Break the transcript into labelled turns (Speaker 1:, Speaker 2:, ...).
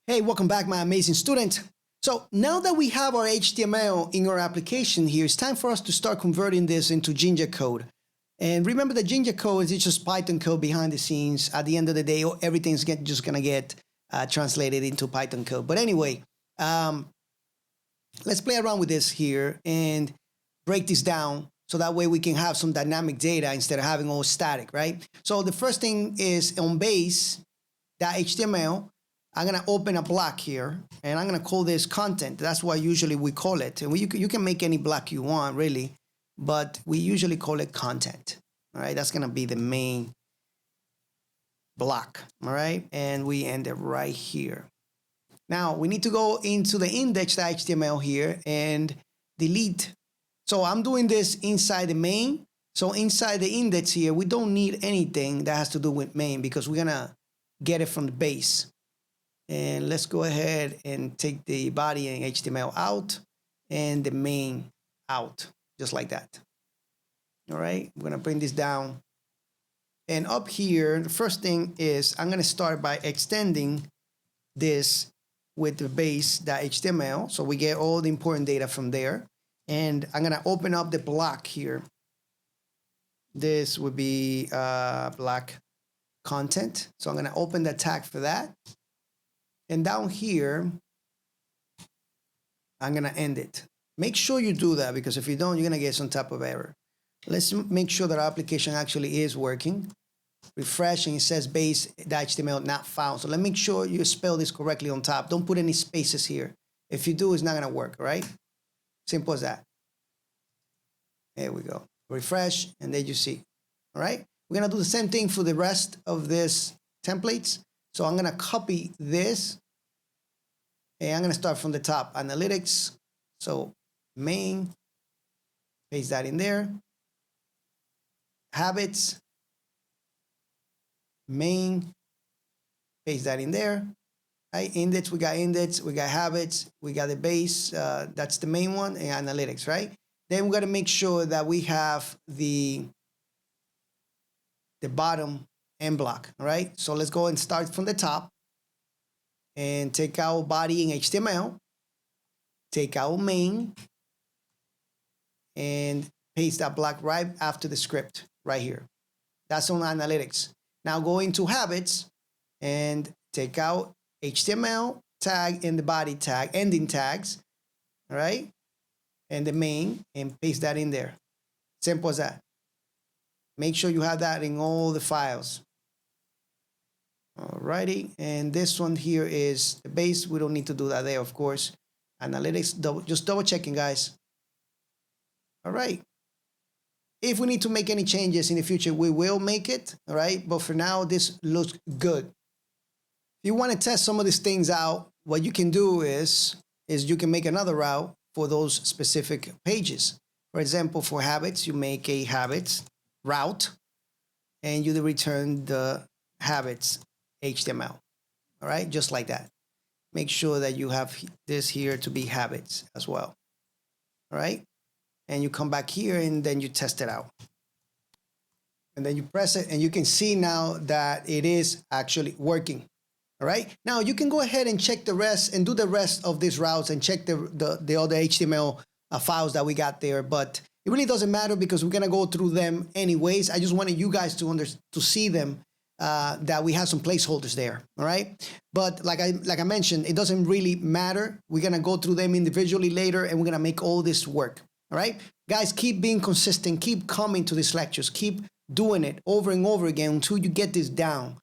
Speaker 1: Hey, welcome back, my amazing student. So now that we have our HTML in our application here, it's time for us to start converting this into Jinja code. And remember that Jinja code is just Python code behind the scenes. At the end of the day, everything's just gonna get translated into Python code. But anyway, let's play around with this here and break this down so that way we can have some dynamic data instead of having all static, right? So the first thing is on base.html. I'm gonna open a block here and I'm gonna call this content. That's what usually we call it. And you can make any block you want really, but we usually call it content. All right, that's gonna be the main block. All right, and we end it right here. Now we need to go into the index.html here and delete. So I'm doing this inside the main. So inside the index here, we don't need anything that has to do with main because we're gonna get it from the base. And let's go ahead and take the body and HTML out and the main out, just like that. All right, I'm gonna bring this down. And up here, the first thing is I'm gonna start by extending this with the base.html. So we get all the important data from there. And I'm gonna open up the block here. This would be block content. So I'm gonna open the tag for that. And down here, I'm gonna end it. Make sure you do that because if you don't, you're gonna get some type of error. Let's make sure that our application actually is working. Refresh and it says base.html not found. So let me make sure you spell this correctly on top. Don't put any spaces here. If you do, it's not gonna work, all right? Simple as that. There we go. Refresh and there you see, all right? We're gonna do the same thing for the rest of this templates. So I'm gonna copy this and I'm gonna start from the top, analytics. So main, paste that in there. Habits, main, paste that in there. Right, index, we got habits, we got the base, that's the main one, and analytics, right? Then we gotta make sure that we have the bottom end block, all right? So let's go and start from the top and take our body in HTML, take our main, and paste that block right after the script right here. That's on analytics. Now go into habits and take out HTML tag and the body tag, ending tags, all right? And the main, and paste that in there. Simple as that. Make sure you have that in all the files. Alrighty, and this one here is the base. We don't need to do that there, of course. Analytics, just double checking, guys. All right. If we need to make any changes in the future, we will make it, all right? But for now, this looks good. If you want to test some of these things out, what you can do is you can make another route for those specific pages. For example, for habits, you make a habits route, and you return the habits HTML, all right? Just like that. Make sure that you have this here to be habits as well, all right? And you come back here and then you test it out. And then you press it and you can see now that it is actually working, all right? Now you can go ahead and check the rest and do the rest of these routes and check the other HTML files that we got there, but it really doesn't matter because we're gonna go through them anyways. I just wanted you guys to see them, that we have some placeholders there, all right? But like I mentioned, it doesn't really matter. We're gonna go through them individually later and we're gonna make all this work, all right? Guys, keep being consistent, keep coming to these lectures, keep doing it over and over again until you get this down.